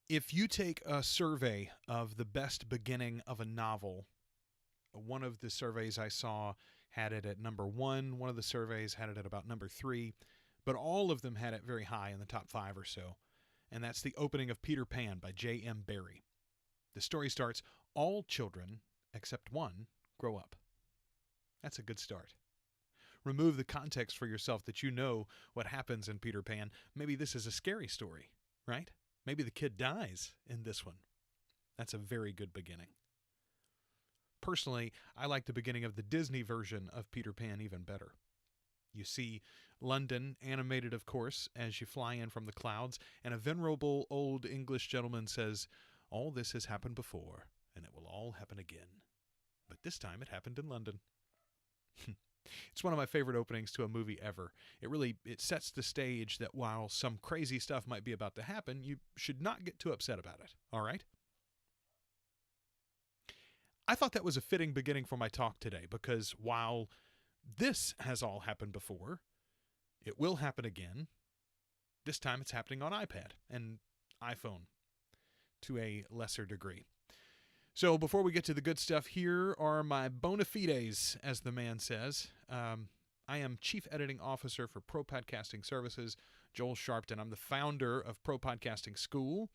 If you take a survey of the best beginning of a novel, one of the surveys I saw had it at number 1. One of the surveys had it at about number 3. But all of them had it very high in the top 5 or so. And that's the opening of Peter Pan by J.M. Barrie. The story starts, all children, except one, grow up. That's a good start. Remove the context for yourself that you know what happens in Peter Pan. Maybe this is a scary story, right? Maybe the kid dies in this one. That's a very good beginning. Personally, I like the beginning of the Disney version of Peter Pan even better. You see London, animated of course, as you fly in from the clouds, and a venerable old English gentleman says, "All this has happened before, and it will all happen again. But this time it happened in London." It's one of my favorite openings to a movie ever. It sets the stage that while some crazy stuff might be about to happen, you should not get too upset about it, all right? I thought that was a fitting beginning for my talk today because while this has all happened before, it will happen again. This time it's happening on iPad and iPhone to a lesser degree. So before we get to the good stuff, here are my bona fides, as the man says. I am Chief Editing Officer for Pro Podcasting Services, Joel Sharpton. I'm the founder of Pro Podcasting School.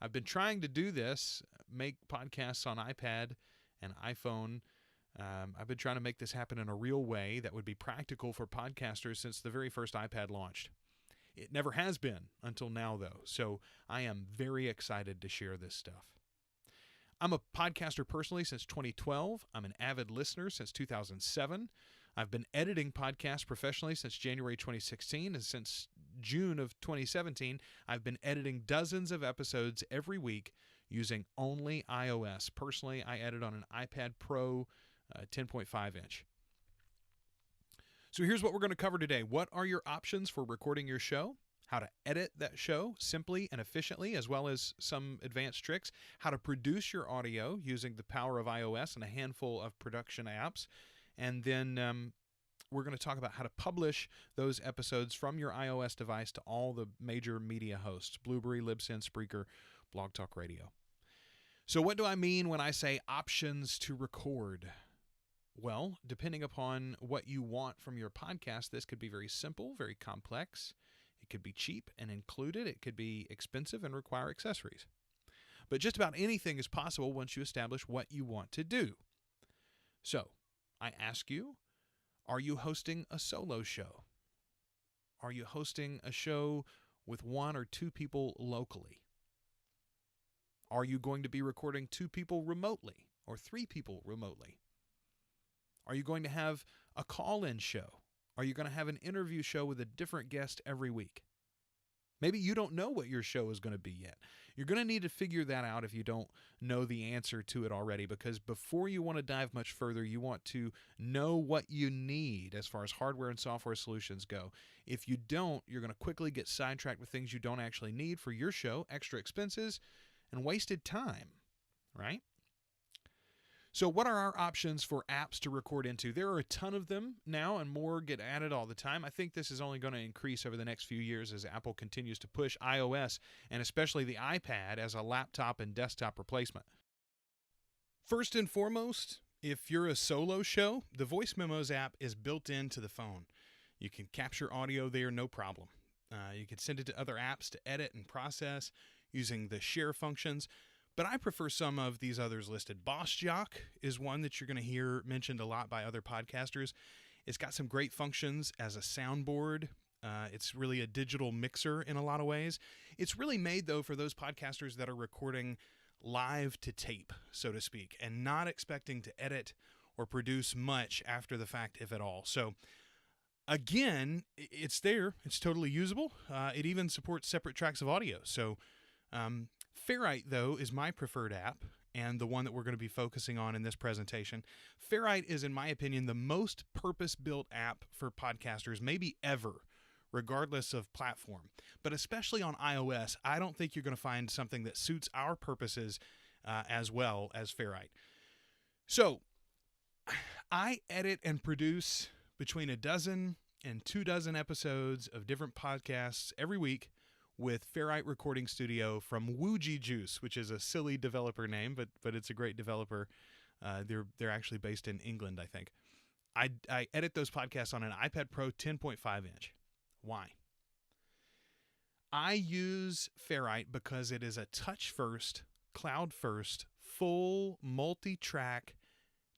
I've been trying to do this, make podcasts on iPad and iPhone. I've been trying to make this happen in a real way that would be practical for podcasters since the very first iPad launched. It never has been until now, though, so I am very excited to share this stuff. I'm a podcaster personally since 2012. I'm an avid listener since 2007. I've been editing podcasts professionally since January 2016, and since June of 2017, I've been editing dozens of episodes every week using only iOS. Personally, I edit on an iPad Pro 10.5 inch. So here's what we're going to cover today. What are your options for recording your show? How to edit that show simply and efficiently, as well as some advanced tricks. How to produce your audio using the power of iOS and a handful of production apps. And then we're going to talk about how to publish those episodes from your iOS device to all the major media hosts, Blueberry, Libsyn, Spreaker, Blog Talk Radio. So what do I mean when I say options to record? Well, depending upon what you want from your podcast, this could be very simple, very complex. It could be cheap and included. It could be expensive and require accessories. But just about anything is possible once you establish what you want to do. So, I ask you, are you hosting a solo show? Are you hosting a show with 1 or 2 people locally? Are you going to be recording 2 people remotely or 3 people remotely? Are you going to have a call-in show? Are you going to have an interview show with a different guest every week? Maybe you don't know what your show is going to be yet. You're going to need to figure that out if you don't know the answer to it already, because before you want to dive much further, you want to know what you need as far as hardware and software solutions go. If you don't, you're going to quickly get sidetracked with things you don't actually need for your show, extra expenses, and wasted time, right? So what are our options for apps to record into? There are a ton of them now, and more get added all the time. I think this is only going to increase over the next few years as Apple continues to push iOS, and especially the iPad, as a laptop and desktop replacement. First and foremost, if you're a solo show, the Voice Memos app is built into the phone. You can capture audio there, no problem. You can send it to other apps to edit and process using the share functions. But I prefer some of these others listed. Boss Jock is one that you're going to hear mentioned a lot by other podcasters. It's got some great functions as a soundboard. It's really a digital mixer in a lot of ways. It's really made, though, for those podcasters that are recording live to tape, so to speak, and not expecting to edit or produce much after the fact, if at all. So, again, it's there. It's totally usable. It even supports separate tracks of audio. So, Ferrite, though, is my preferred app and the one that we're going to be focusing on in this presentation. Ferrite is, in my opinion, the most purpose-built app for podcasters, maybe ever, regardless of platform. But especially on iOS, I don't think you're going to find something that suits our purposes as well as Ferrite. So, I edit and produce between 12 and 24 episodes of different podcasts every week with Ferrite Recording Studio from Woogie Juice, which is a silly developer name, but it's a great developer. They're actually based in England, I think. I edit those podcasts on an iPad Pro 10.5 inch. Why? I use Ferrite because it is a touch-first, cloud-first, full multi-track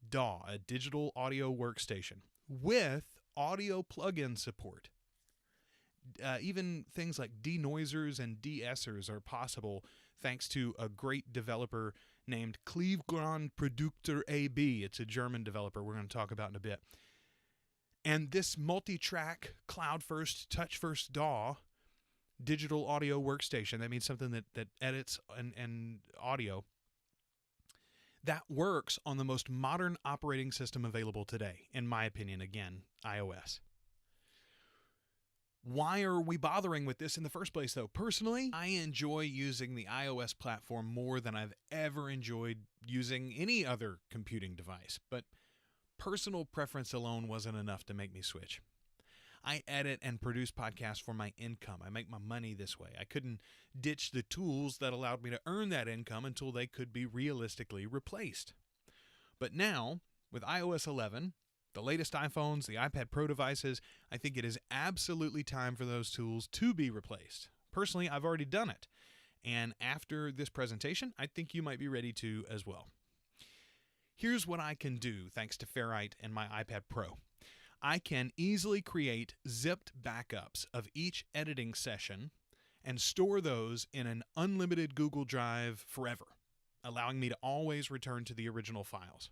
DAW, a digital audio workstation, with audio plug-in support. Even things like denoisers and de-essers are possible thanks to a great developer named Clevegrand Produkter AB. It's a German developer we're going to talk about in a bit. And this multi-track, cloud-first, touch-first DAW digital audio workstation, that means something that edits and audio, that works on the most modern operating system available today, in my opinion, again, iOS. Why are we bothering with this in the first place, though? Personally, I enjoy using the iOS platform more than I've ever enjoyed using any other computing device, but personal preference alone wasn't enough to make me switch. I edit and produce podcasts for my income. I make my money this way. I couldn't ditch the tools that allowed me to earn that income until they could be realistically replaced. But now, with iOS 11, the latest iPhones, the iPad Pro devices, I think it is absolutely time for those tools to be replaced. Personally, I've already done it. And after this presentation, I think you might be ready to as well. Here's what I can do thanks to Ferrite and my iPad Pro. I can easily create zipped backups of each editing session and store those in an unlimited Google Drive forever, allowing me to always return to the original files.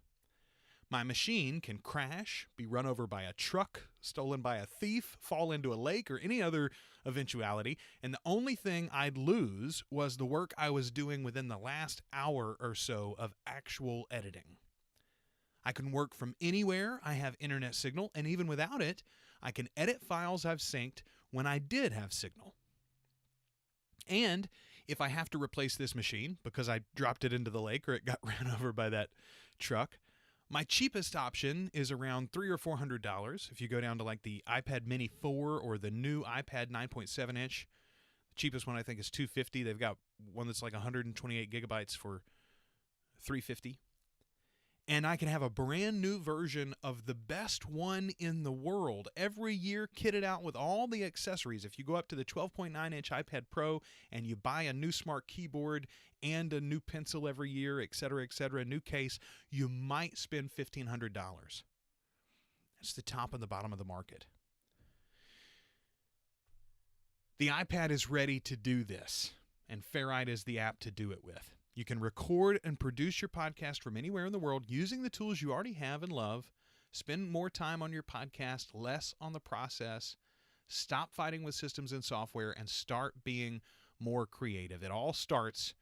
My machine can crash, be run over by a truck, stolen by a thief, fall into a lake, or any other eventuality, and the only thing I'd lose was the work I was doing within the last hour or so of actual editing. I can work from anywhere I have internet signal, and even without it, I can edit files I've synced when I did have signal. And if I have to replace this machine because I dropped it into the lake or it got ran over by that truck, my cheapest option is around $300 or $400. If you go down to like the iPad Mini 4 or the new iPad 9.7 inch, the cheapest one I think is $250. They've got one that's like 128 gigabytes for $350. And I can have a brand new version of the best one in the world every year, kitted out with all the accessories. If you go up to the 12.9-inch iPad Pro and you buy a new smart keyboard and a new pencil every year, etc., a new case, you might spend $1,500. That's the top and the bottom of the market. The iPad is ready to do this, and Ferrite is the app to do it with. You can record and produce your podcast from anywhere in the world using the tools you already have and love. Spend more time on your podcast, less on the process. Stop fighting with systems and software and start being more creative. It all starts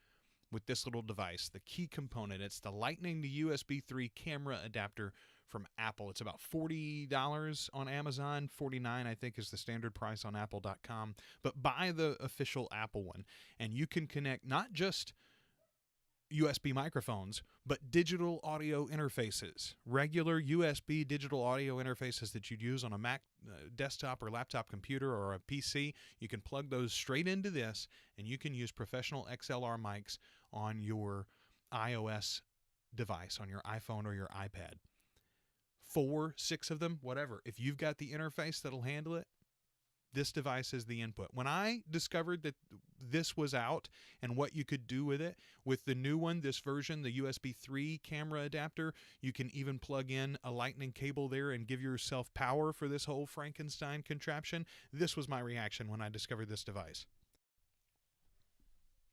with this little device, the key component. It's the Lightning to USB 3 camera adapter from Apple. It's about $40 on Amazon. $49, I think, is the standard price on Apple.com. But buy the official Apple one, and you can connect not just USB microphones, but digital audio interfaces, regular USB digital audio interfaces that you'd use on a Mac desktop or laptop computer or a PC. You can plug those straight into this, and you can use professional XLR mics on your iOS device, on your iPhone or your iPad. 4, 6 of them, whatever. If you've got the interface that'll handle it, this device is the input. When I discovered that this was out and what you could do with it, with the new one, this version, the USB 3 camera adapter, you can even plug in a lightning cable there and give yourself power for this whole Frankenstein contraption. This was my reaction when I discovered this device.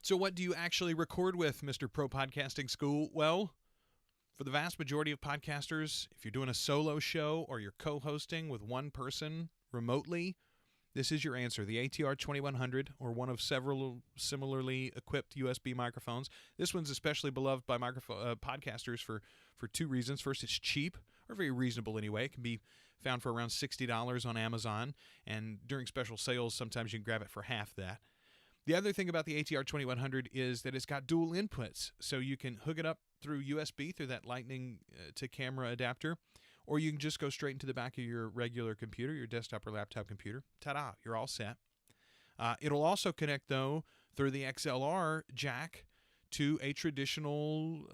So what do you actually record with, Mr. Pro Podcasting School? Well, for the vast majority of podcasters, if you're doing a solo show or you're co-hosting with one person remotely, this is your answer, the ATR 2100, or one of several similarly equipped USB microphones. This one's especially beloved by podcasters for 2 reasons. First, it's cheap, or very reasonable anyway. It can be found for around $60 on Amazon, and during special sales, sometimes you can grab it for half that. The other thing about the ATR 2100 is that it's got dual inputs, so you can hook it up through USB, through that lightning to camera adapter, or you can just go straight into the back of your regular computer, your desktop or laptop computer. Ta-da, you're all set. It'll also connect, though, through the XLR jack to a traditional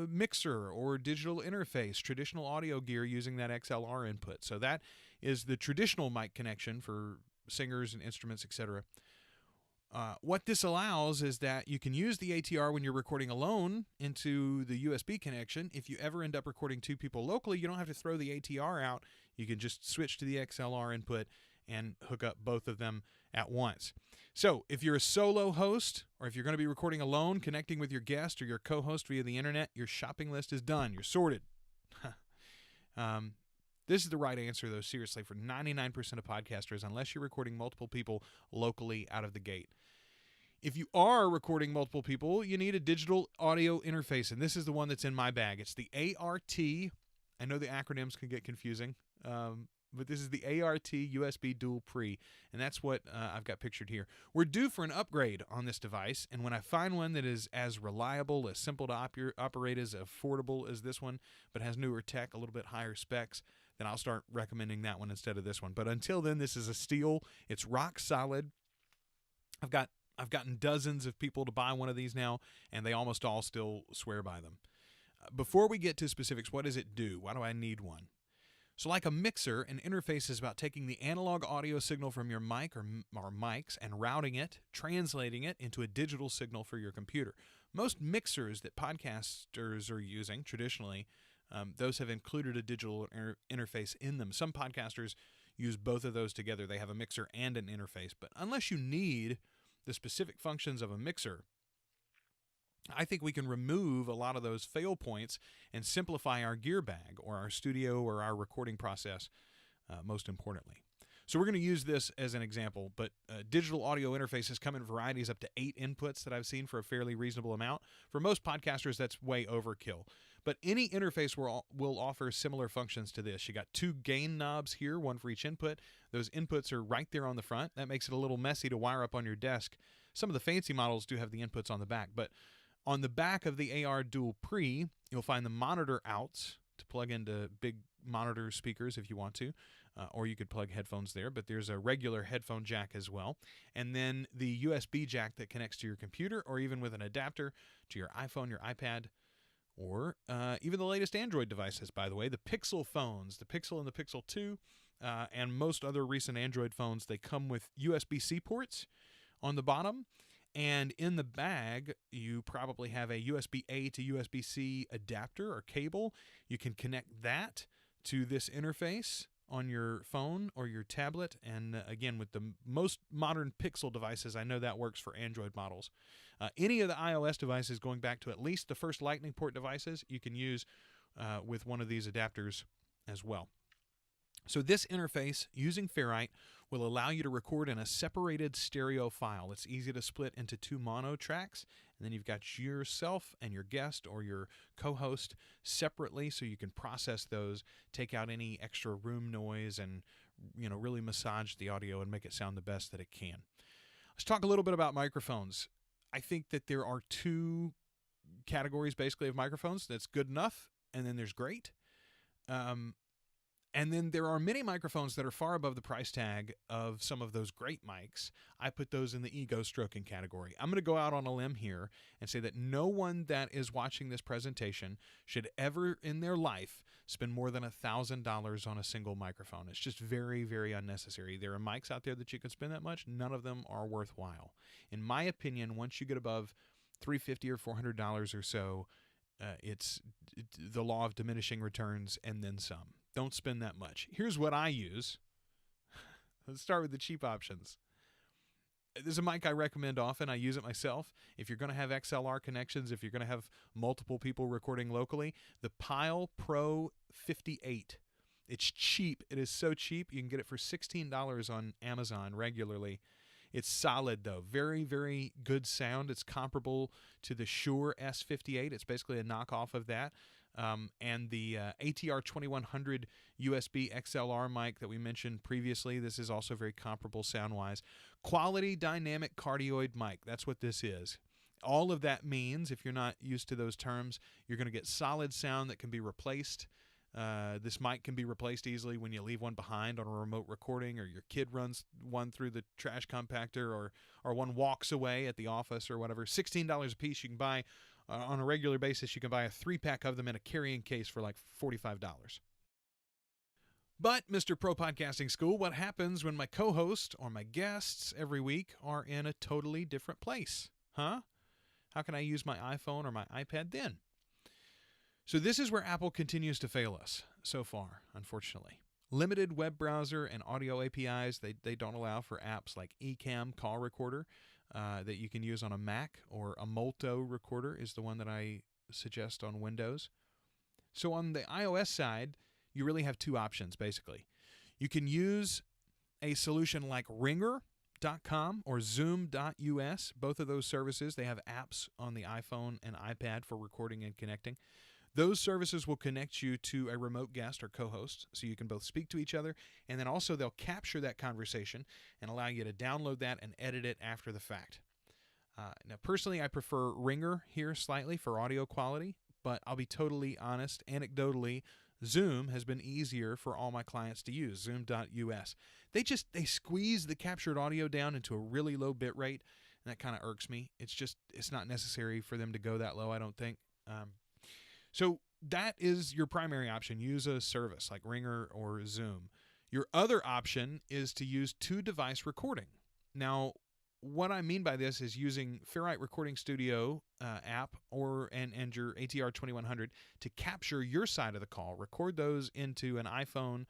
mixer or digital interface, traditional audio gear using that XLR input. So that is the traditional mic connection for singers and instruments, etc. What this allows is that you can use the ATR when you're recording alone into the USB connection. If you ever end up recording two people locally, you don't have to throw the ATR out. You can just switch to the XLR input and hook up both of them at once. So if you're a solo host, or if you're going to be recording alone, connecting with your guest or your co-host via the internet, your shopping list is done. You're sorted. This is the right answer, though, seriously, for 99% of podcasters, unless you're recording multiple people locally out of the gate. If you are recording multiple people, you need a digital audio interface, and this is the one that's in my bag. It's the ART. I know the acronyms can get confusing, but this is the ART USB Dual Pre, and that's what I've got pictured here. We're due for an upgrade on this device, and when I find one that is as reliable, as simple to operate, as affordable as this one, but has newer tech, a little bit higher specs, then I'll start recommending that one instead of this one. But until then, this is a steal. It's rock solid. I've gotten dozens of people to buy one of these now, and they almost all still swear by them. Before we get to specifics, what does it do? Why do I need one? So like a mixer, an interface is about taking the analog audio signal from your mic or mics and routing it, translating it into a digital signal for your computer. Most mixers that podcasters are using traditionally, those have included a digital interface in them. Some podcasters use both of those together. They have a mixer and an interface. But unless you need the specific functions of a mixer, I think we can remove a lot of those fail points and simplify our gear bag or our studio or our recording process, most importantly. So we're going to use this as an example, but digital audio interfaces come in varieties up to 8 inputs that I've seen for a fairly reasonable amount. For most podcasters, that's way overkill. But any interface will offer similar functions to this. You got 2 gain knobs here, one for each input. Those inputs are right there on the front. That makes it a little messy to wire up on your desk. Some of the fancy models do have the inputs on the back, but on the back of the AR Dual Pre, you'll find the monitor outs to plug into big monitor speakers if you want to, or you could plug headphones there, but there's a regular headphone jack as well. And then the USB jack that connects to your computer, or even with an adapter to your iPhone, your iPad, or even the latest Android devices, by the way, the Pixel phones, the Pixel and the Pixel 2, and most other recent Android phones, they come with USB-C ports on the bottom. And in the bag, you probably have a USB-A to USB-C adapter or cable. You can connect that to this interface on your phone or your tablet. And again, with the most modern Pixel devices, I know that works for Android models. Any of the iOS devices, going back to at least the first Lightning port devices, you can use with one of these adapters as well. So this interface, using Ferrite, will allow you to record in a separated stereo file. It's easy to split into 2 mono tracks, and then you've got yourself and your guest or your co-host separately, so you can process those, take out any extra room noise, and really massage the audio and make it sound the best that it can. Let's talk a little bit about microphones. I think that there are 2 categories basically of microphones. That's good enough, and then there's great. And then there are many microphones that are far above the price tag of some of those great mics. I put those in the ego stroking category. I'm going to go out on a limb here and say that no one that is watching this presentation should ever in their life spend more than $1,000 on a single microphone. It's just very, very unnecessary. There are mics out there that you can spend that much. None of them are worthwhile. In my opinion, once you get above $350 or $400 or so, it's the law of diminishing returns and then some. Don't spend that much. Here's what I use. Let's start with the cheap options. This is a mic I recommend often. I use it myself. If you're going to have XLR connections, if you're going to have multiple people recording locally, the Pile Pro 58. It's cheap. It is so cheap. You can get it for $16 on Amazon regularly. It's solid, though. Very, very good sound. It's comparable to the Shure S58. It's basically a knockoff of that. And the ATR 2100 USB XLR mic that we mentioned previously, this is also very comparable sound-wise. Quality dynamic cardioid mic, that's what this is. All of that means, if you're not used to those terms, you're going to get solid sound that can be replaced This mic can be replaced easily when you leave one behind on a remote recording, or your kid runs one through the trash compactor, or one walks away at the office or whatever. $16 a piece. You can buy on a regular basis. You can buy a 3-pack of them in a carrying case for like $45. But, Mr. Pro Podcasting School, what happens when my co-host or my guests every week are in a totally different place? Huh? How can I use my iPhone or my iPad then? So this is where Apple continues to fail us so far, unfortunately. Limited web browser and audio APIs, they don't allow for apps like Ecamm Call Recorder that you can use on a Mac, or a Molto Recorder is the one that I suggest on Windows. So on the iOS side, you really have two options, basically. You can use a solution like Ringer.com or Zoom.us. Both of those services, they have apps on the iPhone and iPad for recording and connecting. Those services will connect you to a remote guest or co-host, so you can both speak to each other, and then also they'll capture that conversation and allow you to download that and edit it after the fact. Now, personally, I prefer Ringer here slightly for audio quality, but I'll be totally honest, anecdotally, Zoom has been easier for all my clients to use, Zoom.us. They squeeze the captured audio down into a really low bit rate, and that kind of irks me. It's not necessary for them to go that low, I don't think. So that is your primary option. Use a service like Ringer or Zoom. Your other option is to use 2-device recording. Now, what I mean by this is using Ferrite Recording Studio app and your ATR 2100 to capture your side of the call, record those into an iPhone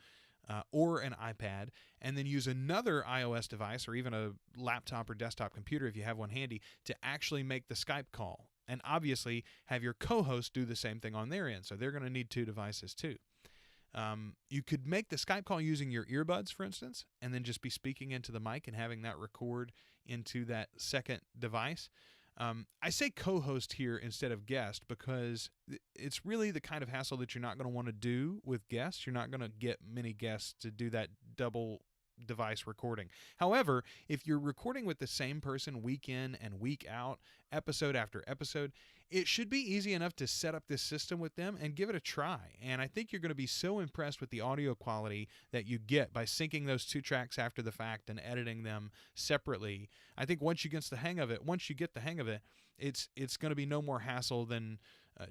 or an iPad, and then use another iOS device or even a laptop or desktop computer if you have one handy to actually make the Skype call. And obviously have your co-host do the same thing on their end, so they're going to need 2 devices too. You could make the Skype call using your earbuds, for instance, and then just be speaking into the mic and having that record into that second device. I say co-host here instead of guest because it's really the kind of hassle that you're not going to want to do with guests. You're not going to get many guests to do that double device recording. However, if you're recording with the same person week in and week out, episode after episode, it should be easy enough to set up this system with them and give it a try. And I think you're going to be so impressed with the audio quality that you get by syncing those 2 tracks after the fact and editing them separately. I think once you get the hang of it, it's going to be no more hassle than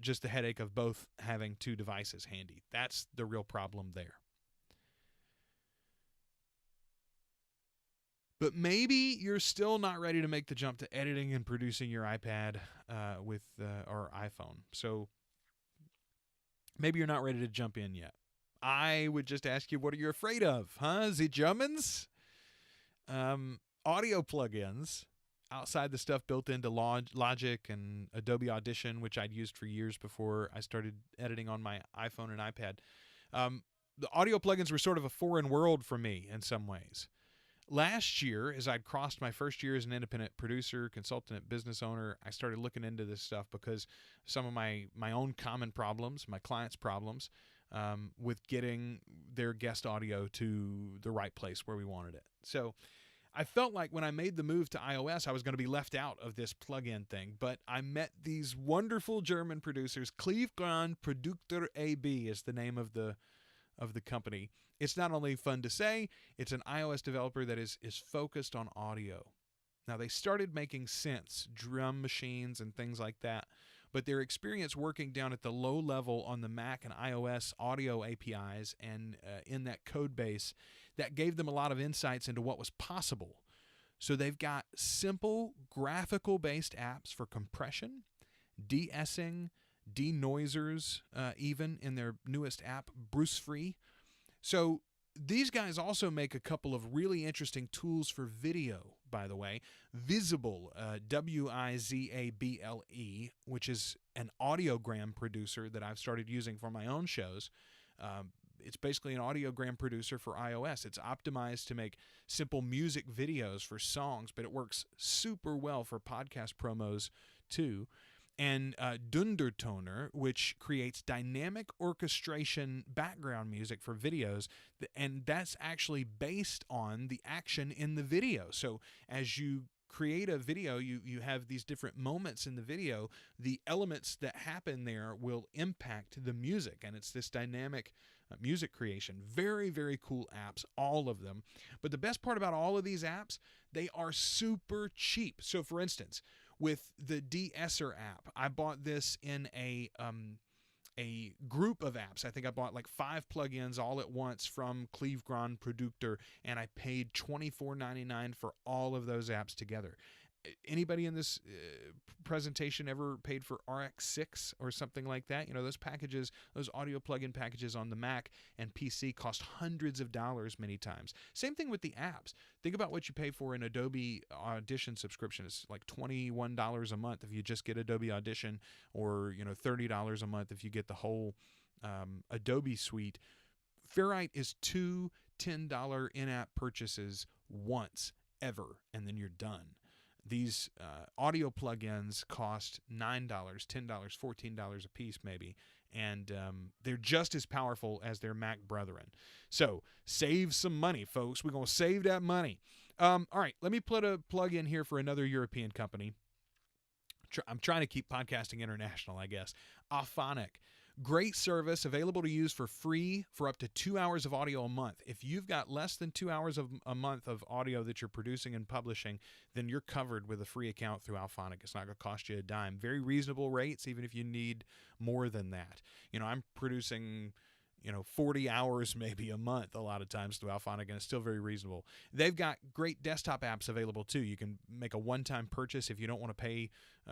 just the headache of both having 2 devices handy. That's the real problem there. But maybe you're still not ready to make the jump to editing and producing your iPad or iPhone. So maybe you're not ready to jump in yet. I would just ask you, what are you afraid of? The Germans? Audio plugins outside the stuff built into Logic and Adobe Audition, which I'd used for years before I started editing on my iPhone and iPad. The audio plugins were sort of a foreign world for me in some ways. Last year, as I'd crossed my first year as an independent producer, consultant, business owner, I started looking into this stuff because some of my own common problems, my clients' problems, with getting their guest audio to the right place where we wanted it. So I felt like when I made the move to iOS, I was going to be left out of this plugin thing, but I met these wonderful German producers. Cleveland Produkter AB is the name of the company. It's not only fun to say, it's an iOS developer that is focused on audio. Now, they started making synths, drum machines, and things like that, but their experience working down at the low level on the Mac and iOS audio APIs and in that code base, that gave them a lot of insights into what was possible. So they've got simple graphical-based apps for compression, de-essing, denoisers, even in their newest app, Bruce Free. So these guys also make a couple of really interesting tools for video, by the way. Visible, Wizable, which is an audiogram producer that I've started using for my own shows. It's basically an audiogram producer for iOS. It's optimized to make simple music videos for songs, but it works super well for podcast promos too. And Dundertoner, which creates dynamic orchestration background music for videos, and that's actually based on the action in the video. So as you create a video, you have these different moments in the video. The elements that happen there will impact the music, and it's this dynamic music creation. Very, very cool apps, all of them. But the best part about all of these apps, they are super cheap. So for instance, with the De-esser app, I bought this in a group of apps. I think I bought like 5 plugins all at once from Cleve Grand Productor, and I paid $24.99 for all of those apps together. Anybody in this presentation ever paid for RX6 or something like that? You know, those packages, those audio plugin packages on the Mac and PC cost hundreds of dollars many times. Same thing with the apps. Think about what you pay for an Adobe Audition subscription. It's like $21 a month if you just get Adobe Audition, or, you know, $30 a month if you get the whole Adobe suite. Ferrite is 2 $10 in-app purchases once, ever, and then you're done. These audio plugins cost $9, $10, $14 a piece maybe, and they're just as powerful as their Mac brethren. So save some money, folks. We're going to save that money. All right, let me put a plug in here for another European company. I'm trying to keep podcasting international, I guess. Auphonic. Great service, available to use for free for up to 2 hours of audio a month. If you've got less than 2 hours of a month of audio that you're producing and publishing, then you're covered with a free account through Auphonic. It's not going to cost you a dime. Very reasonable rates, even if you need more than that. You know, I'm producing 40 hours maybe a month a lot of times through Auphonic, and it's still very reasonable. They've got great desktop apps available too. You can make a one-time purchase if you don't want to pay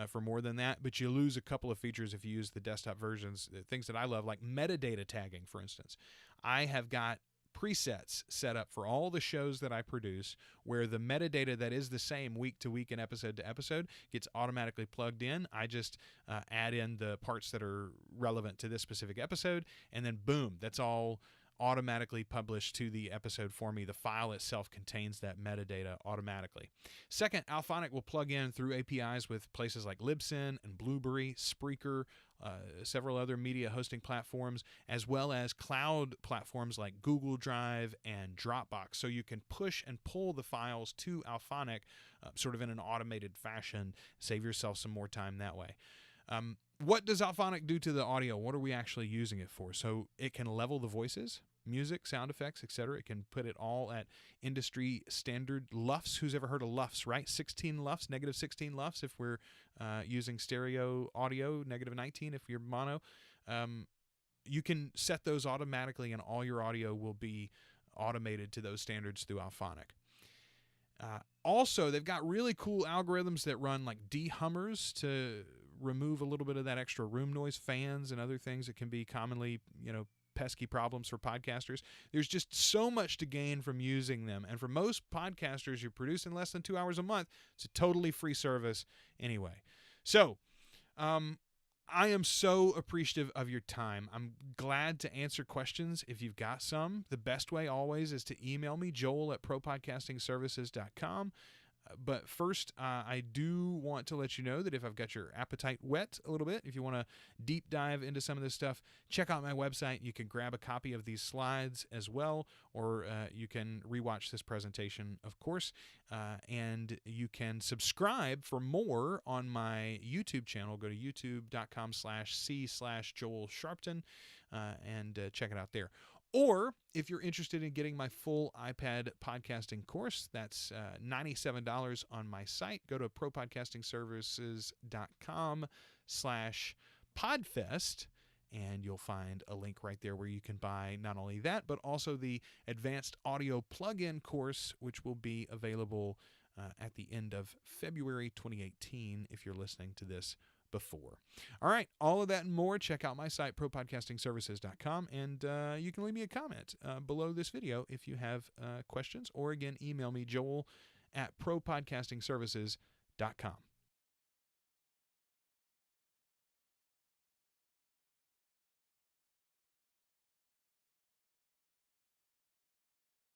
for more than that, but you lose a couple of features if you use the desktop versions. Things that I love, like metadata tagging, for instance. I have got presets set up for all the shows that I produce where the metadata that is the same week to week and episode to episode gets automatically plugged in. I just add in the parts that are relevant to this specific episode, and then boom, that's all automatically published to the episode for me. The file itself contains that metadata automatically. Second, Auphonic will plug in through APIs with places like Libsyn and Blueberry, Spreaker, several other media hosting platforms, as well as cloud platforms like Google Drive and Dropbox. So you can push and pull the files to Auphonic sort of in an automated fashion. Save yourself some more time that way. What does Auphonic do to the audio? What are we actually using it for? So it can level the voices, music, sound effects, etc. It can put it all at industry standard LUFS. Who's ever heard of LUFS, right? 16 LUFS, negative 16 LUFS if we're using stereo audio, negative 19 if you're mono. You can set those automatically, and all your audio will be automated to those standards through Auphonic. Also, they've got really cool algorithms that run like dehummers to remove a little bit of that extra room noise, fans and other things that can be commonly, pesky problems for podcasters. There's just so much to gain from using them. And for most podcasters, you're producing less than 2 hours a month. It's a totally free service anyway. So, I am so appreciative of your time. I'm glad to answer questions if you've got some. The best way always is to email me, joel@propodcastingservices.com. But first, I do want to let you know that if I've got your appetite whet a little bit, if you want to deep dive into some of this stuff, check out my website. You can grab a copy of these slides as well, or you can rewatch this presentation, of course, and you can subscribe for more on my YouTube channel. Go to youtube.com/c/Joel Sharpton and check it out there. Or if you're interested in getting my full iPad podcasting course, that's $97 on my site. Go to propodcastingservices.com/podfest, and you'll find a link right there where you can buy not only that, but also the advanced audio plugin course, which will be available at the end of February 2018 if you're listening to this before. All right, all of that and more, check out my site, propodcastingservices.com, and you can leave me a comment below this video if you have questions, or again, email me, joel@propodcastingservices.com.